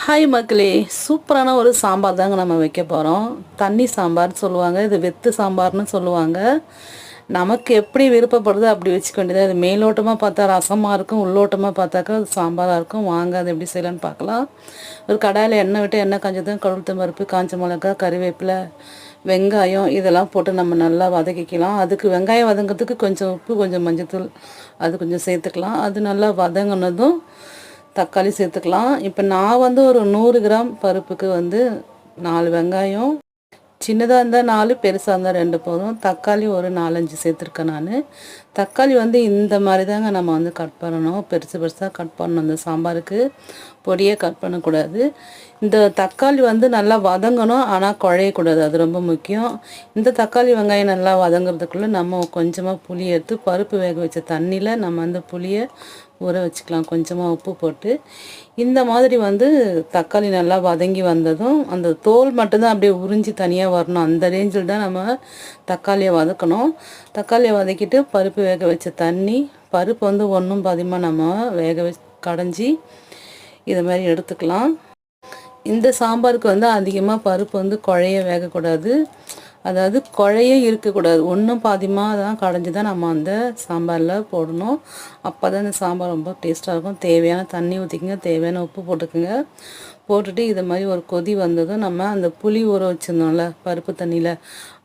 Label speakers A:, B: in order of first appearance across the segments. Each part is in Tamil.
A: ஹாய் மக்களே, சூப்பரான ஒரு சாம்பார் தாங்க நம்ம வைக்க போகிறோம். தண்ணி சாம்பார்னு சொல்லுவாங்க, இது வெத்து சாம்பார்னு சொல்லுவாங்க. நமக்கு எப்படி விருப்பப்படுதோ அப்படி வச்சுக்க வேண்டியது. அது மேலோட்டமாக பார்த்தா ரசமாக இருக்கும், உள்ளோட்டமாக பார்த்தாக்கா அது சாம்பாராக இருக்கும். வாங்க அது எப்படி செய்யலான்னு பார்க்கலாம். ஒரு கடாயில் எண்ணெய் விட்டு எண்ணெய் காஞ்சதும் கடுகு பருப்பு, காஞ்ச மிளகா, கறிவேப்பிலை, வெங்காயம் இதெல்லாம் போட்டு நம்ம நல்லா வதக்கிக்கலாம். அதுக்கு வெங்காயம் வதங்கிறதுக்கு கொஞ்சம் உப்பு, கொஞ்சம் மஞ்சத்தூள் அது கொஞ்சம் சேர்த்துக்கலாம். அது நல்லா வதங்கினதும் தக்காளி சேர்த்துக்கலாம். இப்போ நான் வந்து ஒரு 100 கிராம் பருப்புக்கு வந்து 4 வெங்காயம், சின்னதாக இருந்தால் 4, பெருசாக இருந்தால் 2 போதும். தக்காளி ஒரு 4-5 சேர்த்துருக்கேன் நான். தக்காளி வந்து இந்த மாதிரி தாங்க நம்ம வந்து கட் பண்ணணும், பெருசு பெருசாக கட் பண்ணணும். இந்த சாம்பாருக்கு பொடியே கட் பண்ணக்கூடாது. இந்த தக்காளி வந்து நல்லா வதங்கணும், ஆனால் குழையக்கூடாது, அது ரொம்ப முக்கியம். இந்த தக்காளி வெங்காயம் நல்லா வதங்கிறதுக்குள்ளே நம்ம கொஞ்சமாக புளி எடுத்து பருப்பு வேக வச்ச தண்ணியில் நம்ம அந்த புளியை ஊற வச்சுக்கலாம், கொஞ்சமாக உப்பு போட்டு. இந்த மாதிரி வந்து தக்காளி நல்லா வதங்கி வந்ததும் அந்த தோல் மட்டும்தான் அப்படியே உறிஞ்சி தனியாக வரணும். அந்த ரேஞ்சில் தான் நம்ம தக்காளியை வதக்கணும். தக்காளியை வதக்கிட்டு பருப்பு வேக வச்ச தண்ணி, பருப்பு வந்து ஒன்றும் பாதியமாக நம்ம வேக வச்சு கடைஞ்சி இதை மாதிரி எடுத்துக்கலாம். இந்த சாம்பாருக்கு வந்து அதிகமாக பருப்பு வந்து குழைய வேகக்கூடாது, அதாவது குழைய இருக்கக்கூடாது. ஒன்றும் பாதியமாக தான் கடைஞ்சி தான் நம்ம அந்த சாம்பாரில் போடணும். அப்போ தான் இந்த சாம்பார் ரொம்ப டேஸ்ட்டாக இருக்கும். தேவையான தண்ணி ஊற்றிக்கங்க, தேவையான உப்பு போட்டுக்குங்க. போட்டுட்டு இதை மாதிரி ஒரு கொதி வந்ததும் நம்ம அந்த புளி ஊற வச்சுருந்தோம்ல பருப்பு தண்ணியில்,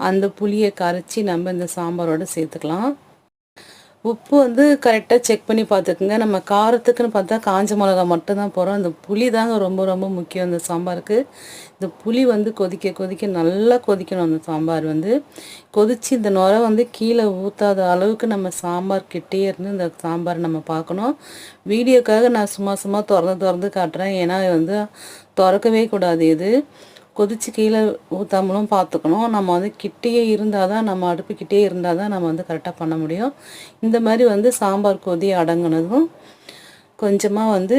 A: அந்த புளியை கரைச்சி நம்ம இந்த சாம்பாரோடு சேர்த்துக்கலாம். உப்பு வந்து கரெக்டாக செக் பண்ணி பார்த்துக்குங்க. நம்ம காரத்துக்குன்னு பார்த்தா காஞ்ச மிளகா மட்டும்தான் போடுறோம். அந்த புளி தாங்க ரொம்ப ரொம்ப முக்கியம் இந்த சாம்பாருக்கு. இந்த புளி வந்து கொதிக்க கொதிக்க நல்லா கொதிக்கணும். அந்த சாம்பார் வந்து கொதித்து இந்த நுரை வந்து கீழே ஊற்றாத அளவுக்கு நம்ம சாம்பார் கிட்டே இருந்து இந்த சாம்பார் நம்ம பார்க்கணும். வீடியோக்காக நான் சும்மா சும்மா திறந்து காட்டுறேன், ஏன்னா வந்து திறக்கவே கூடாது. இது கொதித்து கீழே ஊற்றாமலும் பார்த்துக்கணும். நம்ம வந்து கிட்டேயே இருந்தால் தான், நம்ம அடுப்பு கிட்டே இருந்தால் தான் நம்ம வந்து கரெக்டாக பண்ண முடியும். இந்த மாதிரி வந்து சாம்பார் கொதி அடங்கினதும் கொஞ்சமாக வந்து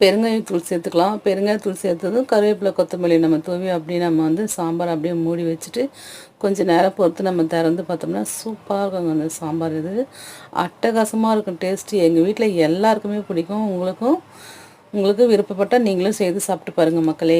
A: பெருங்காயத்தூள் சேர்த்துக்கலாம். பெருங்காயத்தூள் சேர்த்ததும் கருவேப்பிலை, கொத்தமல்லி நம்ம தூவி அப்படியே நம்ம வந்து சாம்பார் அப்படியே மூடி வச்சுட்டு கொஞ்சம் நேரம் பொறுத்து நம்ம திறந்து பார்த்தோம்னா சூப்பராக இருக்குங்க அந்த சாம்பார். இது அட்டகாசமாக இருக்கும் டேஸ்ட்டு. எங்கள் வீட்டில் எல்லாருக்குமே பிடிக்கும். உங்களுக்கு விருப்பப்பட்டால் நீங்களும் செய்து சாப்பிட்டு பாருங்கள் மக்களே.